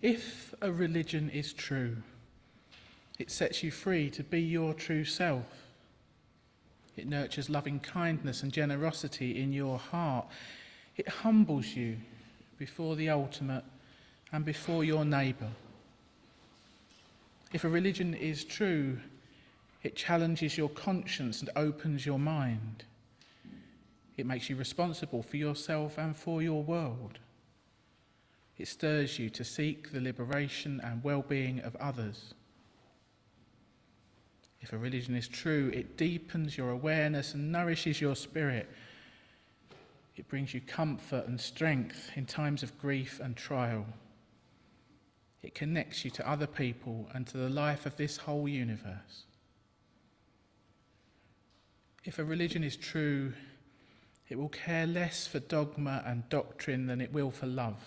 If a religion is true, it sets you free to be your true self. It nurtures loving kindness and generosity in your heart. It humbles you before the ultimate and before your neighbour. If a religion is true, it challenges your conscience and opens your mind. It makes you responsible for yourself and for your world. It stirs you to seek the liberation and well-being of others. If a religion is true, it deepens your awareness and nourishes your spirit. It brings you comfort and strength in times of grief and trial. It connects you to other people and to the life of this whole universe. If a religion is true, it will care less for dogma and doctrine than it will for love.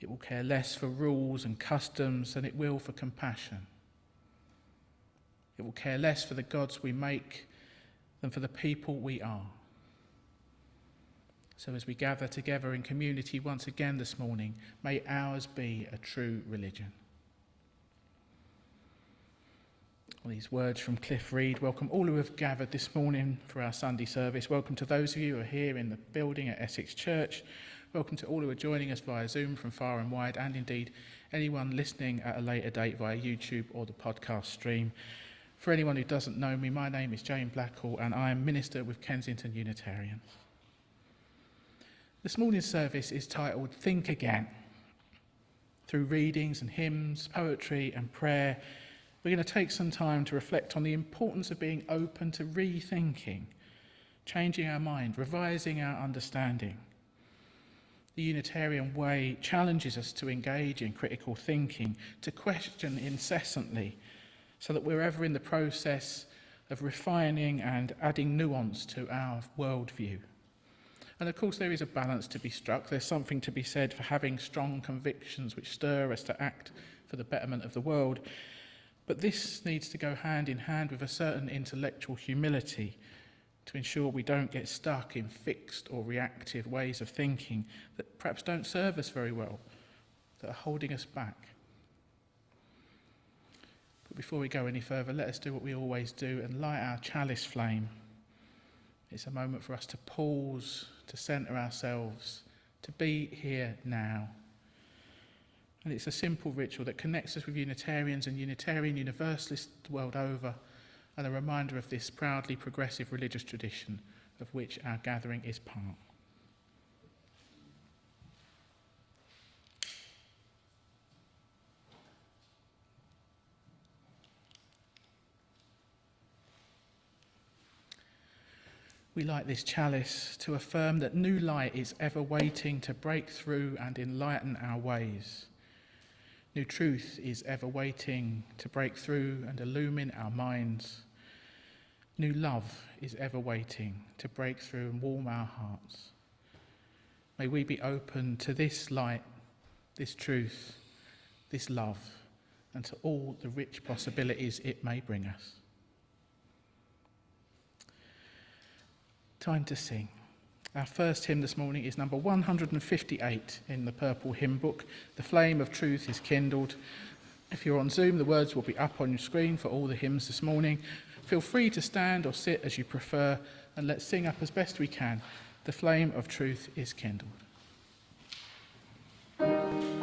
It will care less for rules and customs than it will for compassion. It will care less for the gods we make than for the people we are. So as we gather together in community once again this morning, may ours be a true religion. Well, these words from Cliff Reed. Welcome all who have gathered this morning for our Sunday service. Welcome to those of you who are here in the building at Essex Church. Welcome to all who are joining us via Zoom from far and wide, and indeed anyone listening at a later date via YouTube or the podcast stream. For anyone who doesn't know me, my name is Jane Blackall and I am minister with Kensington Unitarians. This morning's service is titled Think Again. Through readings and hymns, poetry and prayer, we're going to take some time to reflect on the importance of being open to rethinking, changing our mind, revising our understanding. The Unitarian way challenges us to engage in critical thinking, to question incessantly, so that we're ever in the process of refining and adding nuance to our worldview. And of course there is a balance to be struck. There's something to be said for having strong convictions which stir us to act for the betterment of the world. But this needs to go hand in hand with a certain intellectual humility to ensure we don't get stuck in fixed or reactive ways of thinking that perhaps don't serve us very well, that are holding us back. But before we go any further, let us do what we always do and light our chalice flame. It's a moment for us to pause, to centre ourselves, to be here now. And it's a simple ritual that connects us with Unitarians and Unitarian Universalists the world over, and a reminder of this proudly progressive religious tradition of which our gathering is part. We light this chalice to affirm that new light is ever waiting to break through and enlighten our ways. New truth is ever waiting to break through and illumine our minds. New love is ever waiting to break through and warm our hearts. May we be open to this light, this truth, this love, and to all the rich possibilities it may bring us. Time to sing. Our first hymn this morning is number 158 in the purple hymn book. The flame of truth is kindled. If you're on Zoom, the words will be up on your screen for all the hymns this morning. Feel free to stand or sit as you prefer, and let's sing up as best we can. The flame of truth is kindled. Thank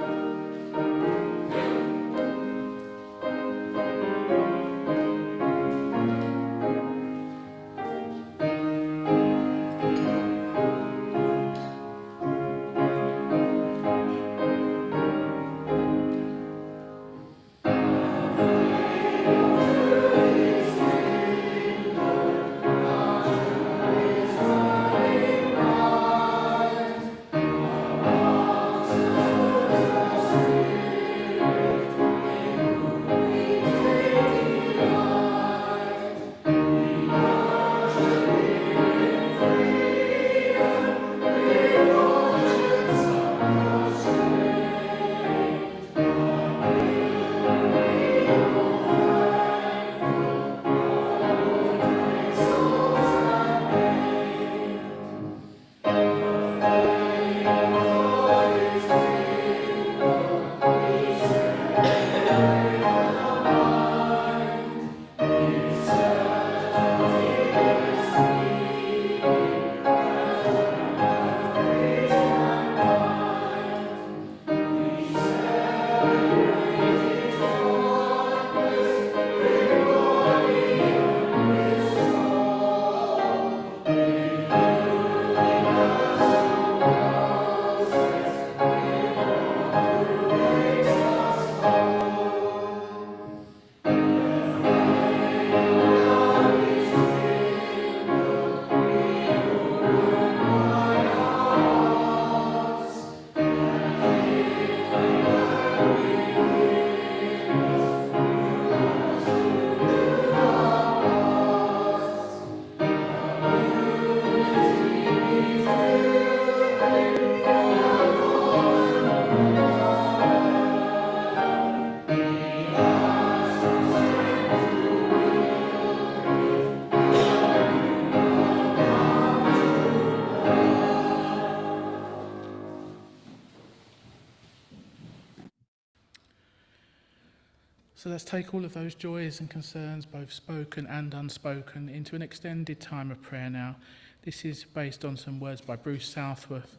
So let's take all of those joys and concerns, both spoken and unspoken, into an extended time of prayer now. This is based on some words by Bruce Southworth.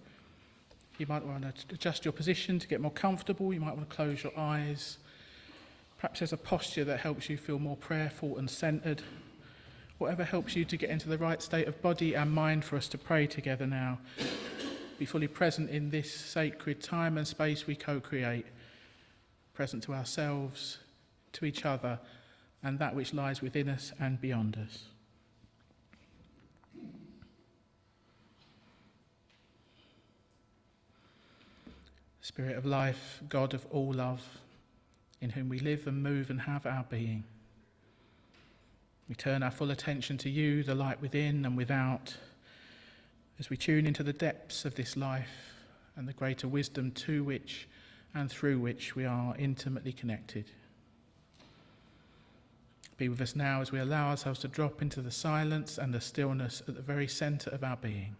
You might want to adjust your position to get more comfortable. You might want to close your eyes. Perhaps there's a posture that helps you feel more prayerful and centred. Whatever helps you to get into the right state of body and mind for us to pray together now. Be fully present in this sacred time and space we co-create. Present to ourselves, to each other, and that which lies within us and beyond us. Spirit of life, God of all love, in whom we live and move and have our being. We turn our full attention to you, the light within and without, as we tune into the depths of this life and the greater wisdom to which and through which we are intimately connected. Be with us now as we allow ourselves to drop into the silence and the stillness at the very centre of our being.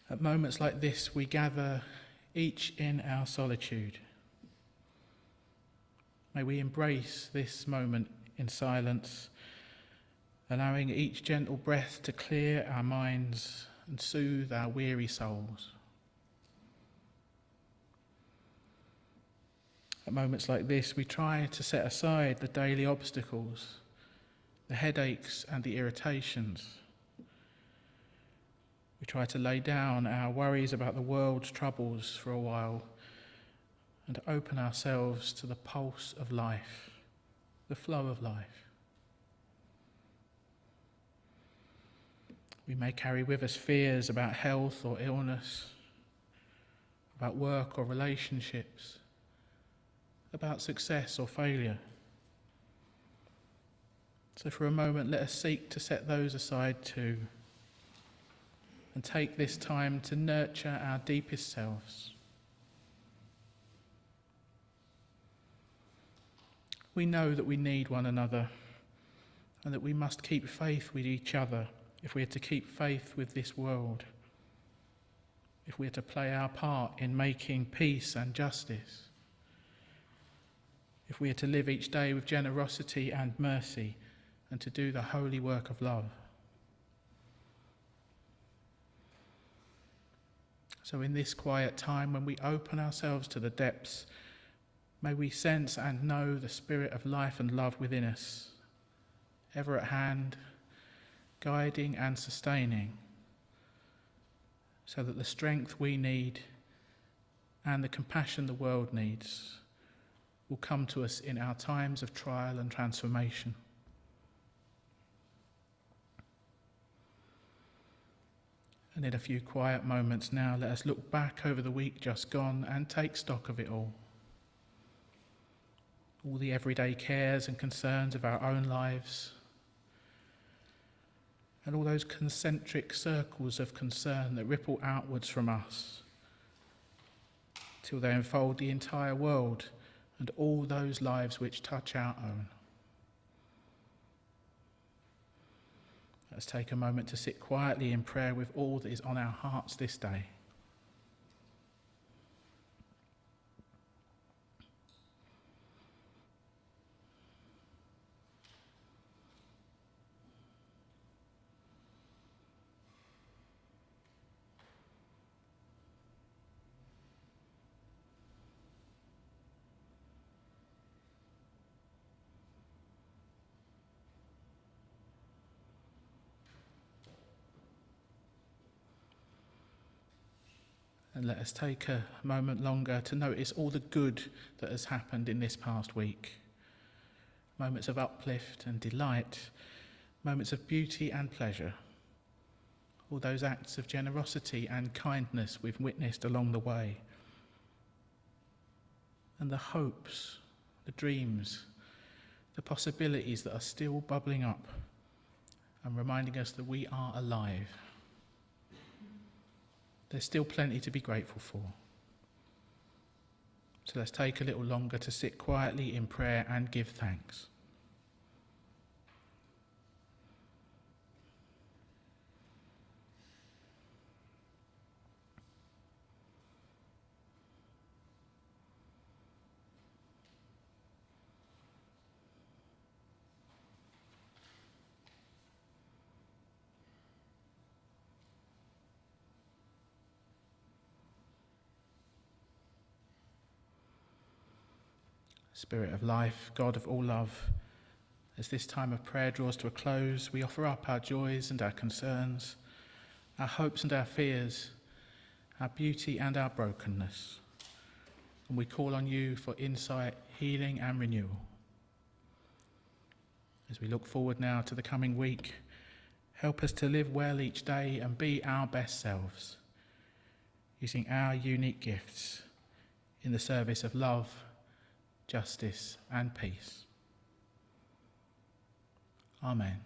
At moments like this, we gather each in our solitude. May we embrace this moment in silence, allowing each gentle breath to clear our minds and soothe our weary souls. At moments like this, we try to set aside the daily obstacles, the headaches and the irritations. We try to lay down our worries about the world's troubles for a while and open ourselves to the pulse of life, the flow of life. We may carry with us fears about health or illness, about work or relationships, about success or failure. So for a moment, let us seek to set those aside too, and take this time to nurture our deepest selves. We know that we need one another and that we must keep faith with each other if we are to keep faith with this world, if we are to play our part in making peace and justice, if we are to live each day with generosity and mercy and to do the holy work of love. So in this quiet time, when we open ourselves to the depths, may we sense and know the spirit of life and love within us, ever at hand, guiding and sustaining, so that the strength we need and the compassion the world needs will come to us in our times of trial and transformation. And in a few quiet moments now, let us look back over the week just gone and take stock of it all. All the everyday cares and concerns of our own lives, and all those concentric circles of concern that ripple outwards from us, till they enfold the entire world and all those lives which touch our own. Let's take a moment to sit quietly in prayer with all that is on our hearts this day. And let us take a moment longer to notice all the good that has happened in this past week. Moments of uplift and delight, moments of beauty and pleasure. All those acts of generosity and kindness we've witnessed along the way. And the hopes, the dreams, the possibilities that are still bubbling up and reminding us that we are alive. There's still plenty to be grateful for. So let's take a little longer to sit quietly in prayer and give thanks. Spirit of life, God of all love, as this time of prayer draws to a close, we offer up our joys and our concerns, our hopes and our fears, our beauty and our brokenness. And we call on you for insight, healing and renewal. As we look forward now to the coming week, help us to live well each day and be our best selves, using our unique gifts in the service of love, justice and peace. Amen.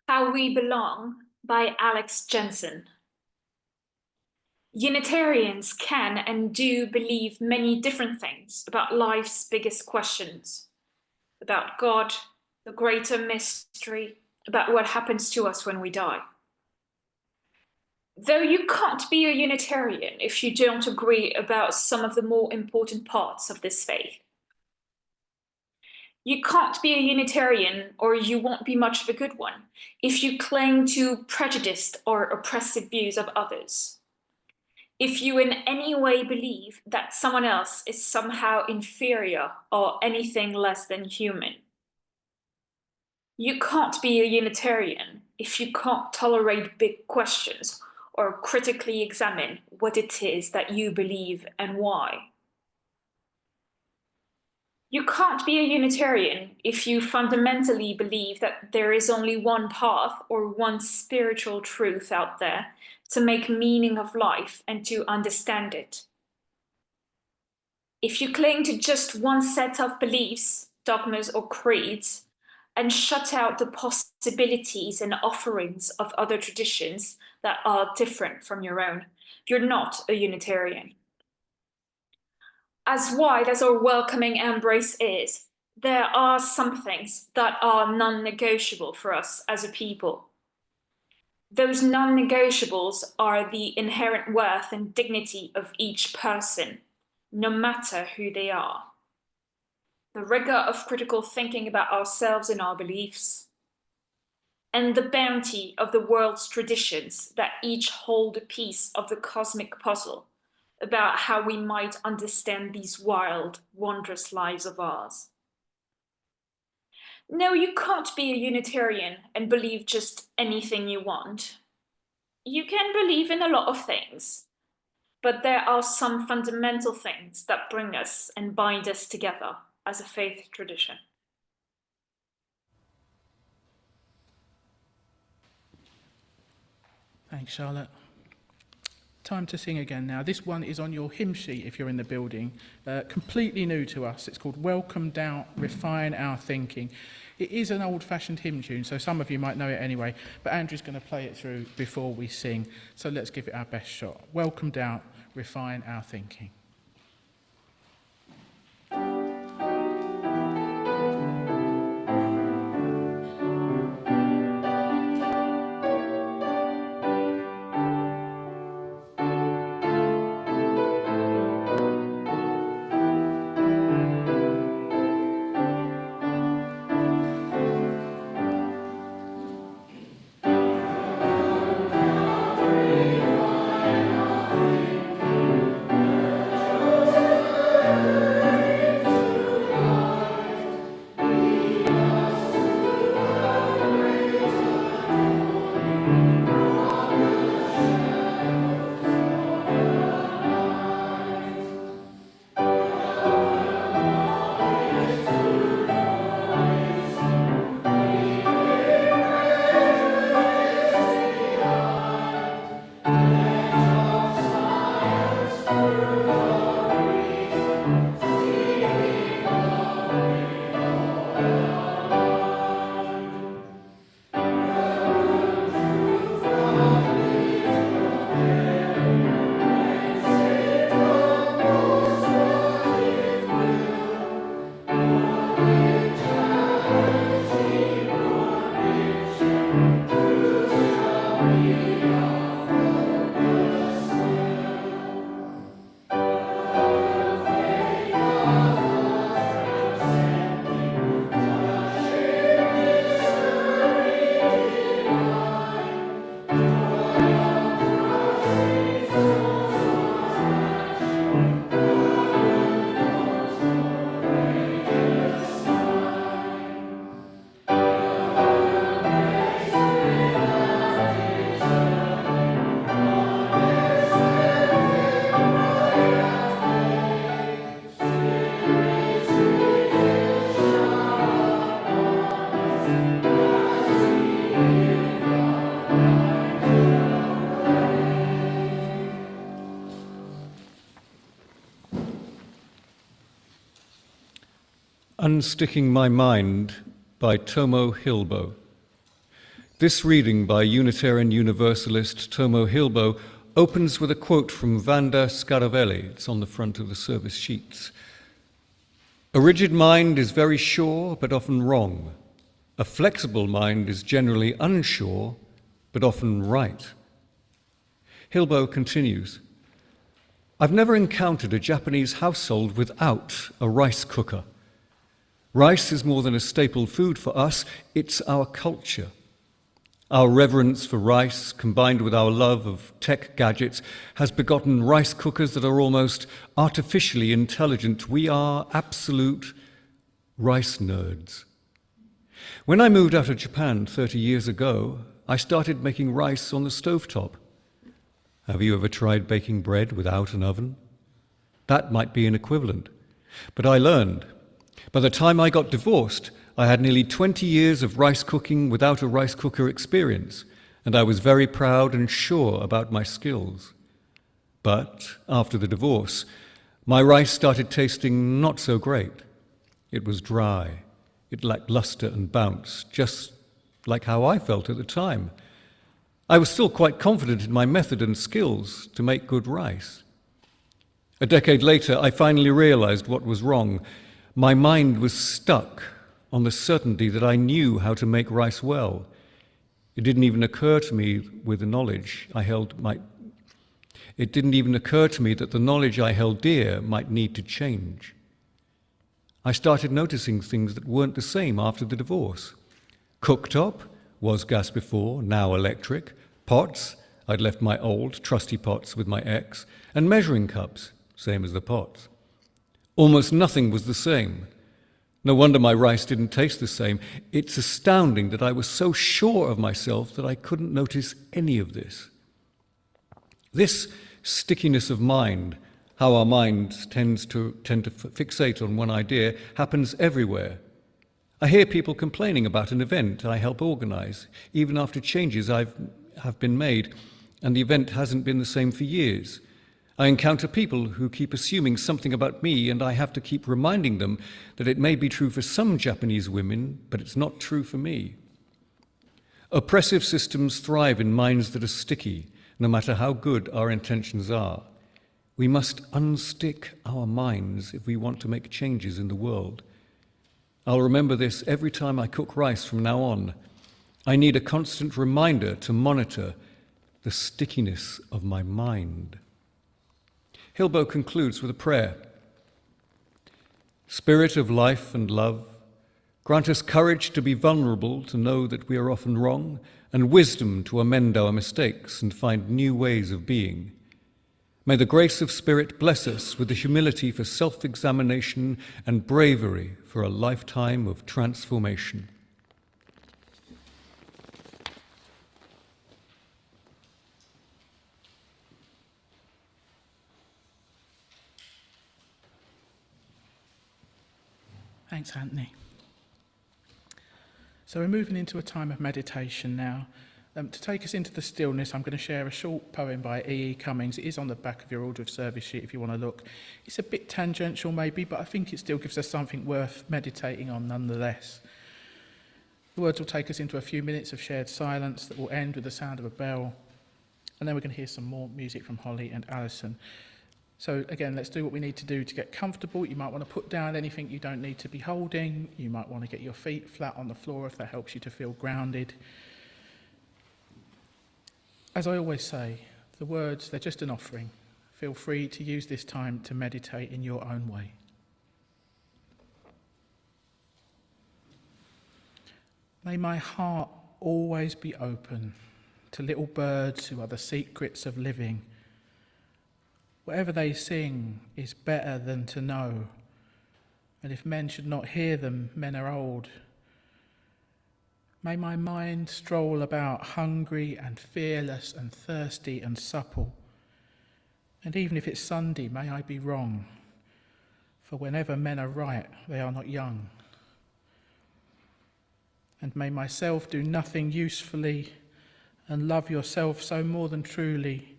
How We Belong by Alex Jensen. Unitarians can and do believe many different things about life's biggest questions, about God, the greater mystery, about what happens to us when we die. Though you can't be a Unitarian if you don't agree about some of the more important parts of this faith. You can't be a Unitarian, or you won't be much of a good one, if you cling to prejudiced or oppressive views of others. If you in any way believe that someone else is somehow inferior or anything less than human. You can't be a Unitarian if you can't tolerate big questions or critically examine what it is that you believe and why. You can't be a Unitarian if you fundamentally believe that there is only one path or one spiritual truth out there to make meaning of life and to understand it. If you cling to just one set of beliefs, dogmas, or creeds, and shut out the possibilities and offerings of other traditions that are different from your own, you're not a Unitarian. As wide as our welcoming embrace is, there are some things that are non-negotiable for us as a people. Those non-negotiables are the inherent worth and dignity of each person, no matter who they are. The rigor of critical thinking about ourselves and our beliefs, and the bounty of the world's traditions that each hold a piece of the cosmic puzzle about how we might understand these wild, wondrous lives of ours. No, you can't be a Unitarian and believe just anything you want. You can believe in a lot of things, but there are some fundamental things that bring us and bind us together as a faith tradition. Thanks, Charlotte. Time to sing again now. This one is on your hymn sheet if you're in the building. Completely new to us. It's called Welcome Doubt, Refine Our Thinking. It is an old-fashioned hymn tune, so some of you might know it anyway, but Andrew's going to play it through before we sing, so let's give it our best shot. Welcome Doubt, Refine Our Thinking. Unsticking My Mind by Tomo Hilbo. This reading by Unitarian Universalist Tomo Hilbo opens with a quote from Vanda Scaravelli. It's on the front of the service sheets. A rigid mind is very sure, but often wrong. A flexible mind is generally unsure, but often right. Hilbo continues, I've never encountered a Japanese household without a rice cooker. Rice is more than a staple food for us, it's our culture. Our reverence for rice, combined with our love of tech gadgets, has begotten rice cookers that are almost artificially intelligent. We are absolute rice nerds. When I moved out of Japan 30 years ago, I started making rice on the stovetop. Have you ever tried baking bread without an oven? That might be an equivalent. But I learned. By the time I got divorced, I had nearly 20 years of rice cooking without a rice cooker experience, and I was very proud and sure about my skills. But after the divorce, my rice started tasting not so great. It was dry. It lacked luster and bounce, just like how I felt at the time. I was still quite confident in my method and skills to make good rice. A decade later, I finally realized what was wrong. My mind was stuck on the certainty that I knew how to make rice well. It didn't even occur to me that the knowledge I held dear might need to change. I started noticing things that weren't the same after the divorce. Cooktop was gas before, now electric. Pots, I'd left my old, trusty pots with my ex, and measuring cups, same as the pots. Almost nothing was the same. No wonder my rice didn't taste the same. It's astounding that I was so sure of myself that I couldn't notice any of this. This stickiness of mind, how our minds tend to fixate on one idea, happens everywhere. I hear people complaining about an event I help organize, even after changes have been made, and the event hasn't been the same for years. I encounter people who keep assuming something about me, and I have to keep reminding them that it may be true for some Japanese women, but it's not true for me. Oppressive systems thrive in minds that are sticky, no matter how good our intentions are. We must unstick our minds if we want to make changes in the world. I'll remember this every time I cook rice from now on. I need a constant reminder to monitor the stickiness of my mind. Hilbo concludes with a prayer. Spirit of life and love, grant us courage to be vulnerable, to know that we are often wrong, and wisdom to amend our mistakes and find new ways of being. May the grace of Spirit bless us with the humility for self-examination and bravery for a lifetime of transformation. Thanks, Antony. So we're moving into a time of meditation now. To take us into the stillness, I'm going to share a short poem by E.E. Cummings. It is on the back of your order of service sheet if you want to look. It's a bit tangential maybe, but I think it still gives us something worth meditating on nonetheless. The words will take us into a few minutes of shared silence that will end with the sound of a bell. And then we're going to hear some more music from Holly and Alison. So again, let's do what we need to do to get comfortable. You might want to put down anything you don't need to be holding. You might want to get your feet flat on the floor if that helps you to feel grounded. As I always say, the words, they're just an offering. Feel free to use this time to meditate in your own way. May my heart always be open to little birds who are the secrets of living. Whatever they sing is better than to know, and if men should not hear them, men are old. May my mind stroll about hungry and fearless and thirsty and supple, and even if it's Sunday, may I be wrong, for whenever men are right, they are not young. And may myself do nothing usefully, and love yourself so more than truly.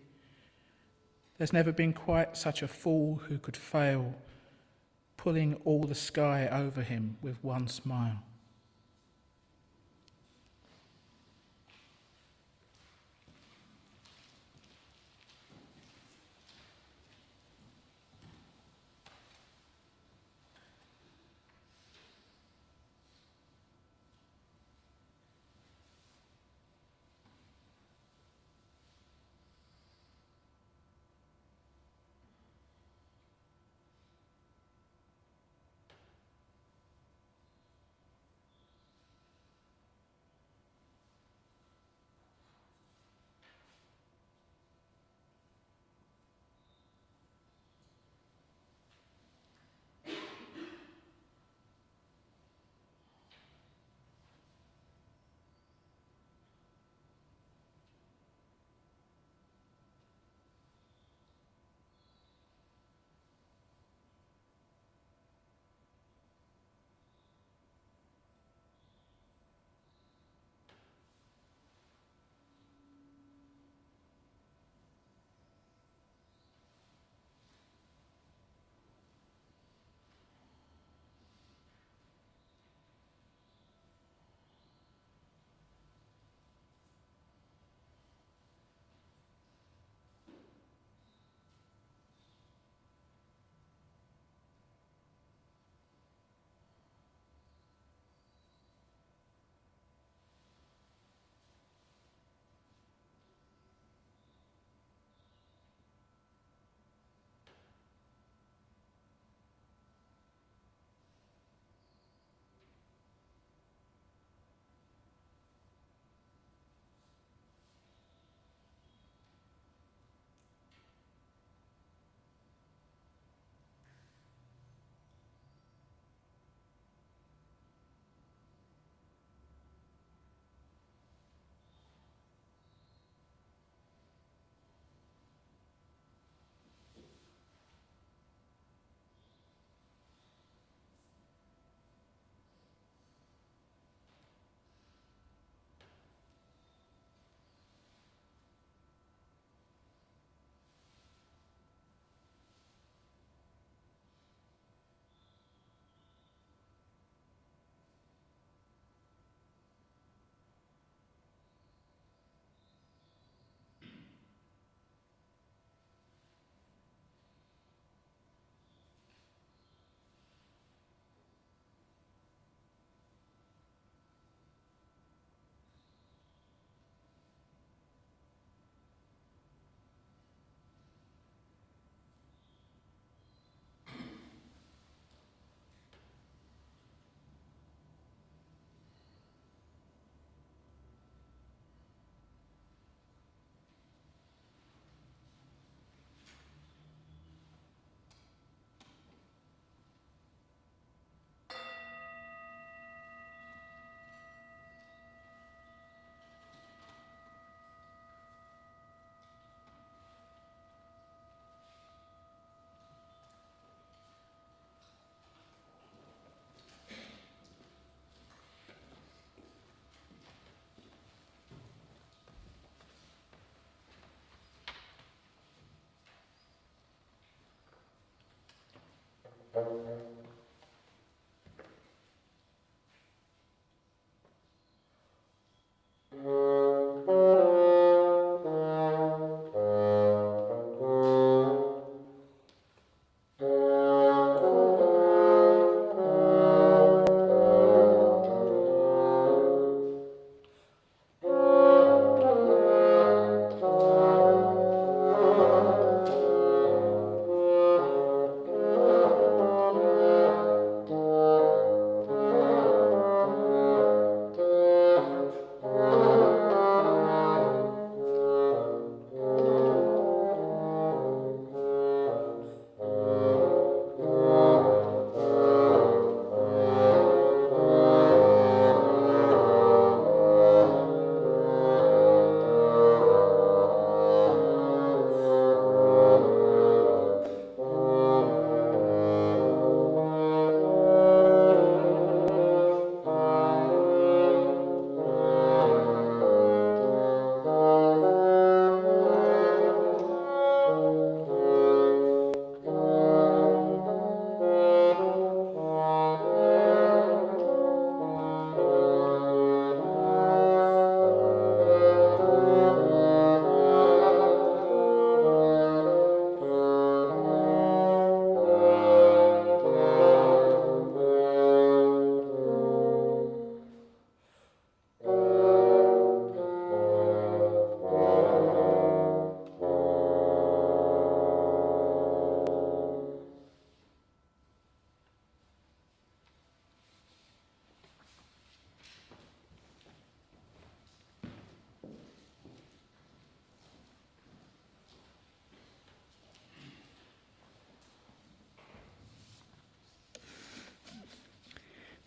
There's never been quite such a fool who could fail, pulling all the sky over him with one smile.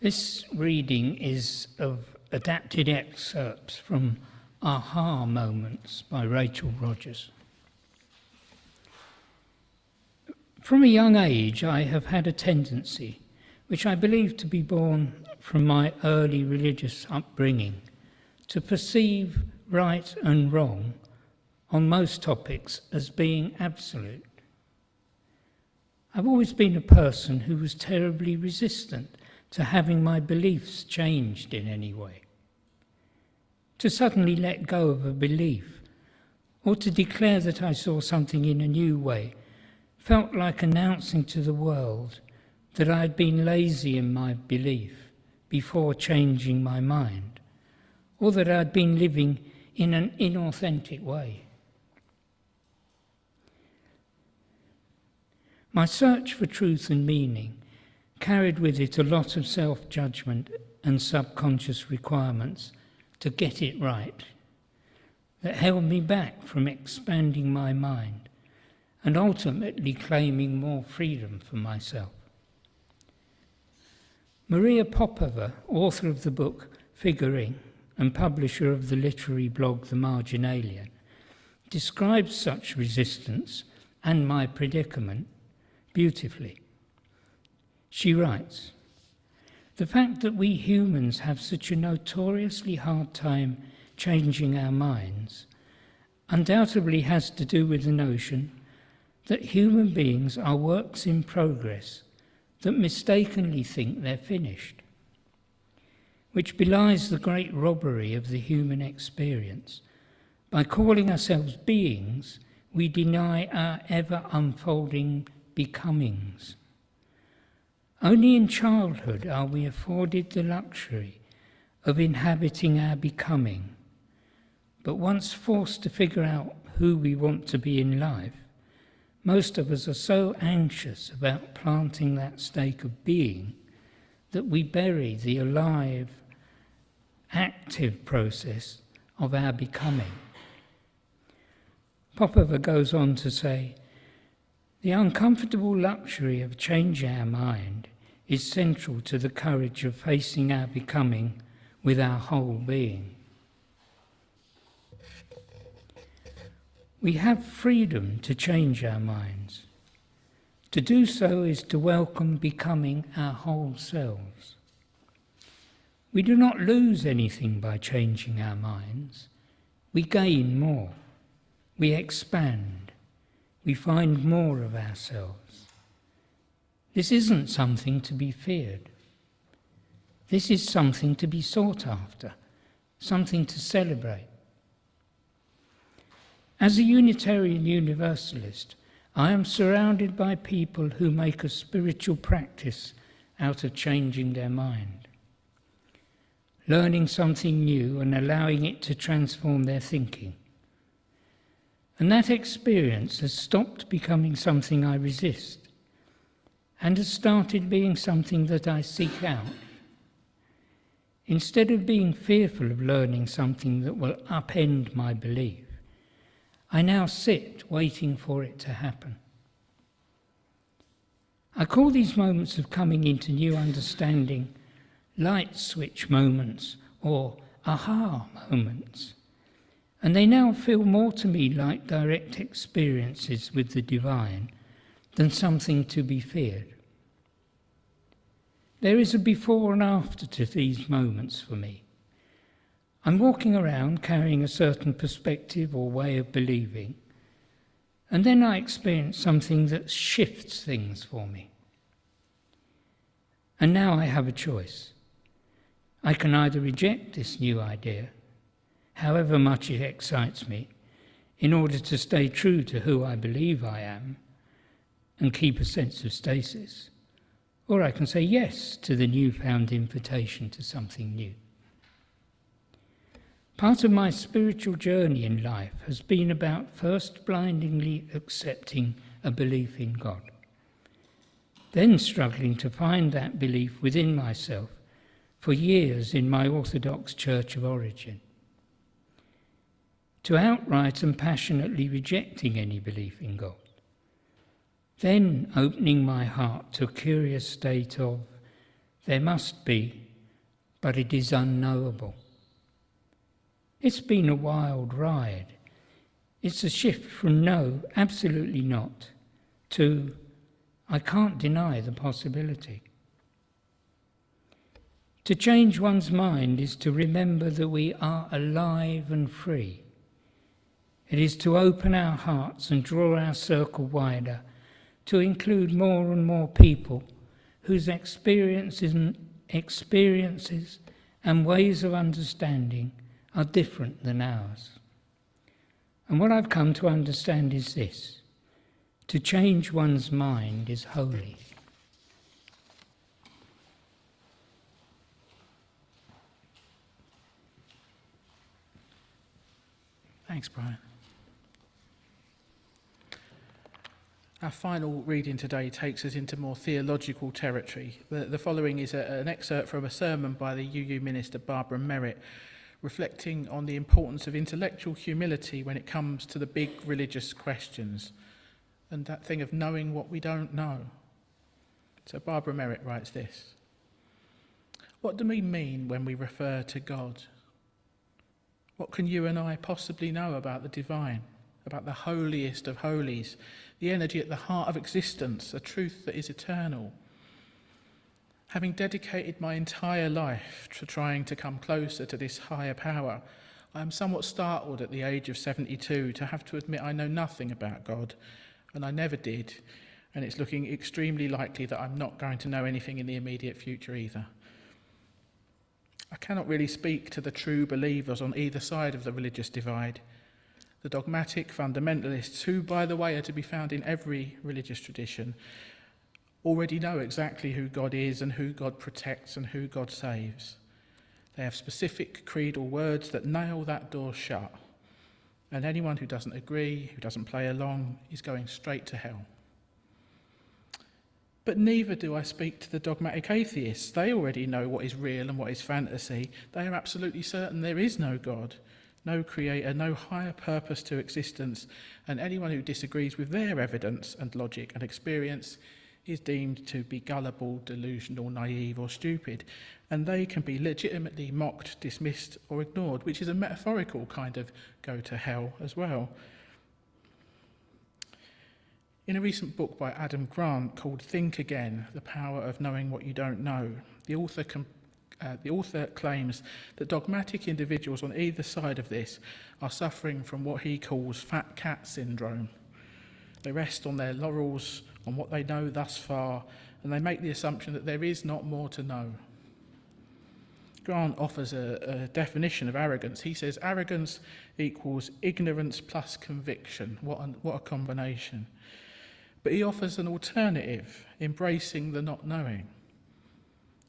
This reading is of adapted excerpts from Aha Moments by Rachel Rogers. From a young age, I have had a tendency, which I believe to be born from my early religious upbringing, to perceive right and wrong on most topics as being absolute. I've always been a person who was terribly resistant to having my beliefs changed in any way. To suddenly let go of a belief, or to declare that I saw something in a new way, felt like announcing to the world that I had been lazy in my belief before changing my mind, or that I had been living in an inauthentic way. My search for truth and meaning carried with it a lot of self-judgment and subconscious requirements to get it right that held me back from expanding my mind and ultimately claiming more freedom for myself. Maria Popova, author of the book Figuring and publisher of the literary blog The Marginalian, describes such resistance and my predicament beautifully. She writes, "The fact that we humans have such a notoriously hard time changing our minds undoubtedly has to do with the notion that human beings are works in progress that mistakenly think they're finished, which belies the great robbery of the human experience. By calling ourselves beings, we deny our ever-unfolding becomings. Only in childhood are we afforded the luxury of inhabiting our becoming, but once forced to figure out who we want to be in life, most of us are so anxious about planting that stake of being that we bury the alive, active process of our becoming." Popova goes on to say, "The uncomfortable luxury of changing our mind is central to the courage of facing our becoming with our whole being. We have freedom to change our minds. To do so is to welcome becoming our whole selves. We do not lose anything by changing our minds. We gain more. We expand. We find more of ourselves. This isn't something to be feared. This is something to be sought after, something to celebrate. As a Unitarian Universalist, I am surrounded by people who make a spiritual practice out of changing their mind, learning something new and allowing it to transform their thinking. And that experience has stopped becoming something I resist and has started being something that I seek out. Instead of being fearful of learning something that will upend my belief, I now sit waiting for it to happen. I call these moments of coming into new understanding light switch moments or aha moments, and they now feel more to me like direct experiences with the divine than something to be feared. There is a before and after to these moments for me. I'm walking around carrying a certain perspective or way of believing, and then I experience something that shifts things for me. And now I have a choice. I can either reject this new idea, however much it excites me, in order to stay true to who I believe I am and keep a sense of stasis, or I can say yes to the newfound invitation to something new. Part of my spiritual journey in life has been about first blindingly accepting a belief in God, then struggling to find that belief within myself for years in my Orthodox Church of origin, to outright and passionately rejecting any belief in God, then opening my heart to a curious state of There must be, but it is unknowable. It's been a wild ride. It's a shift from no, absolutely not, to I can't deny the possibility. To change one's mind is to remember that we are alive and free. It is to open our hearts and draw our circle wider, to include more and more people whose experiences and ways of understanding are different than ours. And what I've come to understand is this: to change one's mind is holy. Thanks, Brian. Our final reading today takes us into more theological territory. The following is an excerpt from a sermon by the UU minister Barbara Merritt, reflecting on the importance of intellectual humility when it comes to the big religious questions and that thing of knowing what we don't know. So Barbara Merritt writes this: what do we mean when we refer to God? What can you and I possibly know about the divine, about the holiest of holies, the energy at the heart of existence, a truth that is eternal? Having dedicated my entire life to trying to come closer to this higher power, I am somewhat startled at the age of 72 to have to admit I know nothing about God, and I never did, and it's looking extremely likely that I'm not going to know anything in the immediate future either. I cannot really speak to the true believers on either side of the religious divide, the dogmatic fundamentalists who, by the way, are to be found in every religious tradition, already know exactly who God is and who God protects and who God saves. They have specific creedal words that nail that door shut, and anyone who doesn't agree, who doesn't play along, is going straight to hell. But neither do I speak to the dogmatic atheists. They already know what is real and what is fantasy. They are absolutely certain there is no God, no creator, no higher purpose to existence, and anyone who disagrees with their evidence and logic and experience is deemed to be gullible, delusional, naive or stupid, and they can be legitimately mocked, dismissed or ignored, which is a metaphorical kind of go to hell as well. In a recent book by Adam Grant called Think Again, The Power of Knowing What You Don't Know, the author claims that dogmatic individuals on either side of this are suffering from what he calls fat cat syndrome. They rest on their laurels, on what they know thus far, and they make the assumption that there is not more to know. Grant offers a definition of arrogance. He says arrogance equals ignorance plus conviction. What a combination. But he offers an alternative, embracing the not knowing.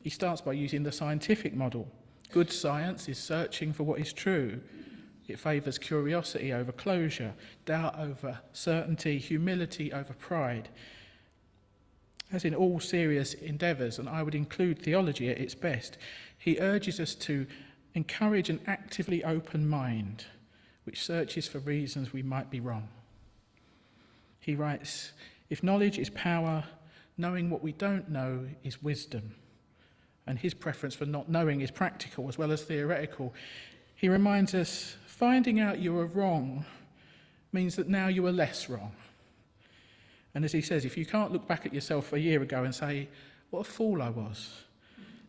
He starts by using the scientific model. Good science is searching for what is true. It favours curiosity over closure, doubt over certainty, humility over pride. As in all serious endeavours, and I would include theology at its best, he urges us to encourage an actively open mind, which searches for reasons we might be wrong. He writes, if knowledge is power, knowing what we don't know is wisdom. And his preference for not knowing is practical as well as theoretical. He reminds us, finding out you are wrong means that now you are less wrong. And as he says, if you can't look back at yourself a year ago and say, what a fool I was,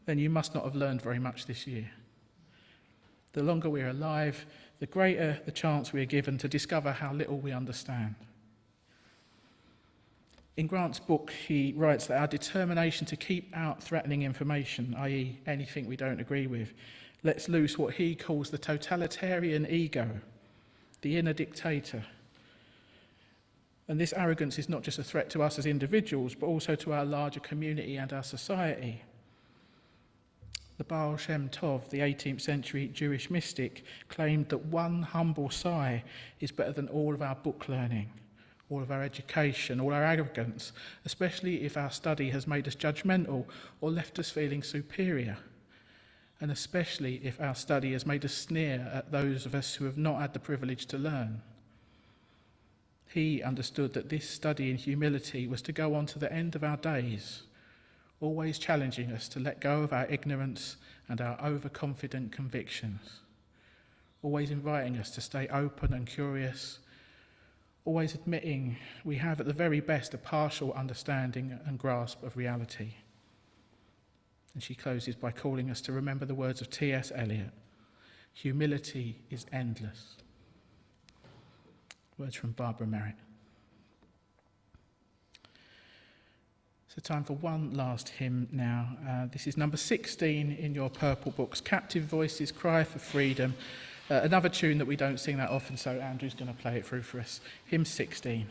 then you must not have learned very much this year. The longer we're alive, the greater the chance we are given to discover how little we understand. In Grant's book, he writes that our determination to keep out threatening information, i.e. anything we don't agree with, lets loose what he calls the totalitarian ego, the inner dictator. And this arrogance is not just a threat to us as individuals, but also to our larger community and our society. The Baal Shem Tov, the 18th century Jewish mystic, claimed that one humble sigh is better than all of our book learning, all of our education, all our arrogance, especially if our study has made us judgmental or left us feeling superior, and especially if our study has made us sneer at those of us who have not had the privilege to learn. He understood that this study in humility was to go on to the end of our days, always challenging us to let go of our ignorance and our overconfident convictions, always inviting us to stay open and curious, always admitting we have at the very best a partial understanding and grasp of reality. And she closes by calling us to remember the words of T.S. Eliot, "Humility is endless." Words from Barbara Merritt. So time for one last hymn now. This is number 16 in your purple books, Captive Voices, Cry for Freedom. Another tune that we don't sing that often, so Andrew's going to play it through for us. Hymn 16.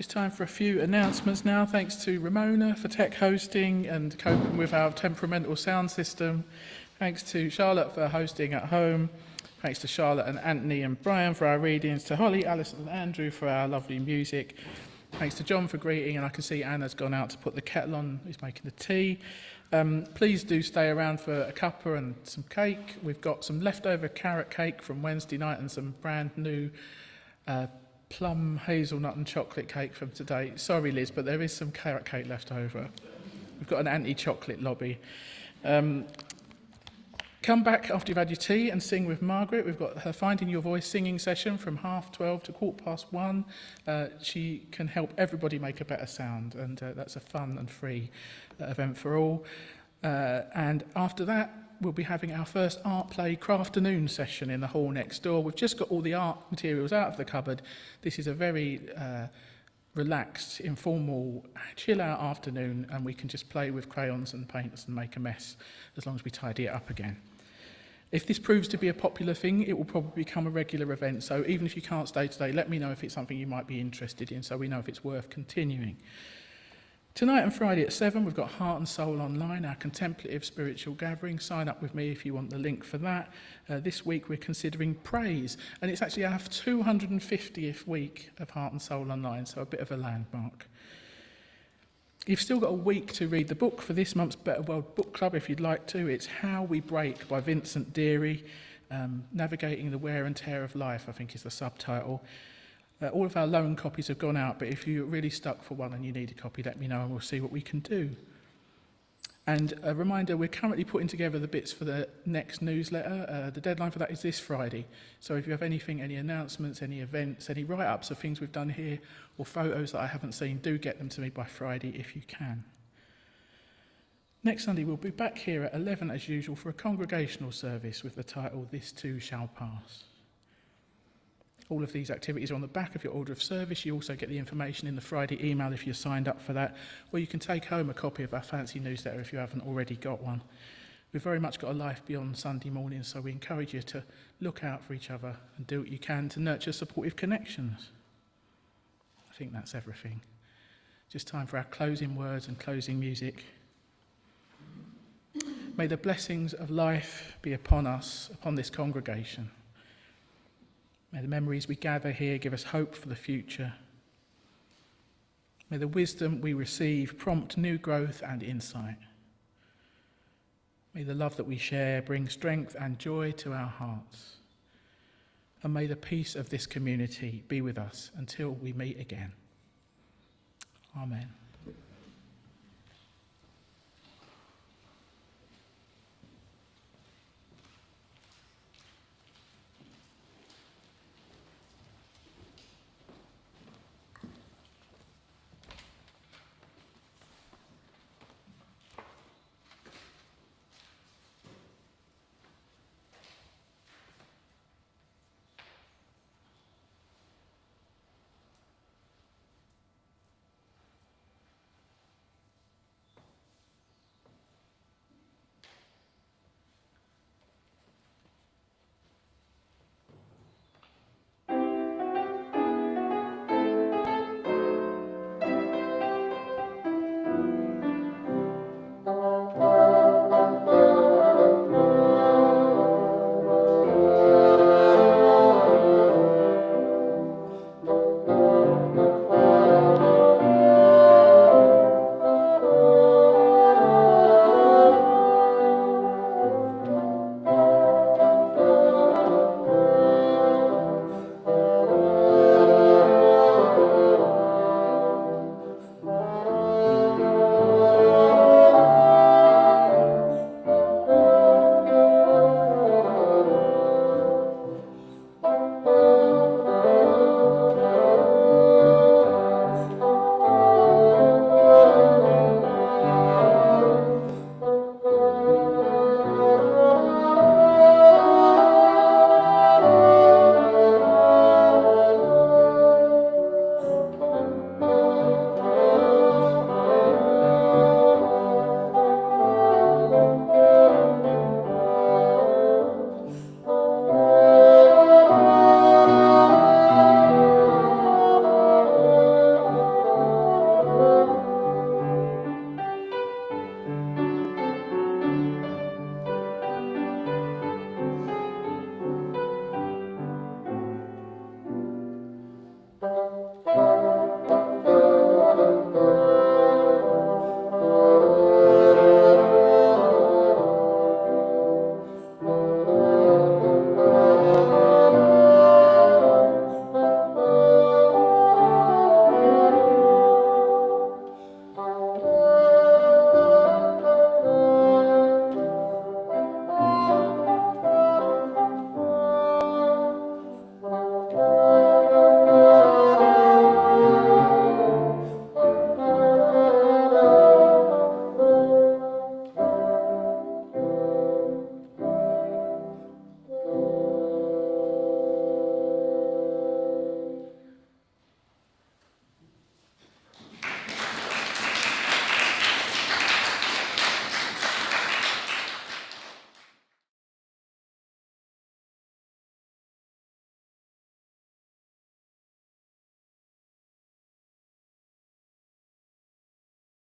Time for a few announcements now. Thanks to Ramona for tech hosting and coping with our temperamental sound system. Thanks to Charlotte for hosting at home. Thanks to Charlotte and Antony and Brian for our readings. To Holly, Alison and Andrew for our lovely music. Thanks to John for greeting, and I can see Anna's gone out to put the kettle on, who's making the tea. Please do stay around for a cuppa and some cake. We've got some leftover carrot cake from Wednesday night and some brand new plum, hazelnut and chocolate cake from today. Sorry, Liz, but there is some carrot cake left over. We've got an anti-chocolate lobby. Come back after you've had your tea and sing with Margaret. We've got her Finding Your Voice singing session from 12:30 to 1:15. She can help everybody make a better sound, and that's a fun and free event for all. And after that, we'll be having our first art play crafternoon session in the hall next door. We've just got all the art materials out of the cupboard. This is a very relaxed, informal, chill-out afternoon, and we can just play with crayons and paints and make a mess as long as we tidy it up again. If this proves to be a popular thing, it will probably become a regular event, so even if you can't stay today, let me know if it's something you might be interested in so we know if it's worth continuing. Tonight and Friday at 7, we've got Heart and Soul Online, our contemplative spiritual gathering. Sign up with me if you want the link for that. This week we're considering praise, and it's actually our 250th week of Heart and Soul Online, so a bit of a landmark. You've still got a week to read the book for this month's Better World Book Club if you'd like to. It's How We Break by Vincent Deary. Navigating the Wear and Tear of Life, I think is the subtitle. All of our loan copies have gone out, but if you're really stuck for one and you need a copy, let me know and we'll see what we can do. And a reminder, we're currently putting together the bits for the next newsletter. The deadline for that is this Friday. So if you have anything, any announcements, any events, any write-ups of things we've done here, or photos that I haven't seen, do get them to me by Friday if you can. Next Sunday, we'll be back here at 11 as usual for a congregational service with the title, This Too Shall Pass. All of these activities are on the back of your order of service. You also get the information in the Friday email if you're signed up for that, or you can take home a copy of our fancy newsletter if you haven't already got one. We've very much got a life beyond Sunday morning, so we encourage you to look out for each other and do what you can to nurture supportive connections. I think that's everything. Just time for our closing words and closing music. May the blessings of life be upon us, upon this congregation. May the memories we gather here give us hope for the future. May the wisdom we receive prompt new growth and insight. May the love that we share bring strength and joy to our hearts. And may the peace of this community be with us until we meet again. Amen.